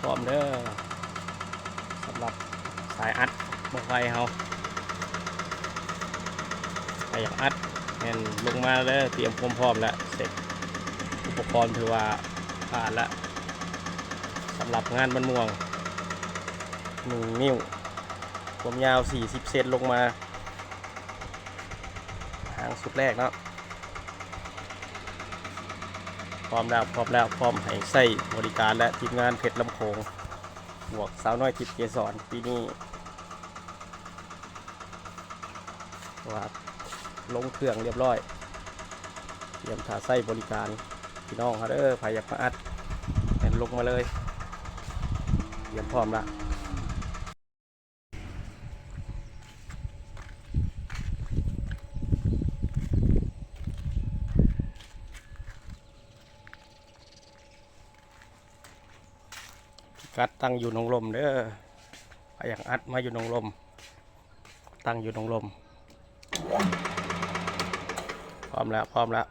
ร้อมเด้อสำหรับสายอัดบังไฟเฮาใครอยากอัดแม่นลงมาเด้อเตรียมความพร้อมแล้วเสร็จอุปกรณ์ถือว่าผ่านแล้วสำหรับงานบันม่วง1 นิ้วความยาว40 เซนลงมาหางสุดแรกเนาะพร้อมแล้วพร้อมให้ใส่บริการและทีมงานเพชรลำโขงบวกสาวน้อยทิพย์เกสรปีนี้ว่าลงเครื่องเรียบร้อยเตรียมถ่าใส่บริการพี่น้องเขาเด้อใครอยากมาอัดเห็นลงมาเลยเตรียมพร้อมละกัดตั้งอยู่หนองลมเด้อใครอยากอัดมาอยู่หนองลมตั้งอยู่หนองลมพร้อมแล้ว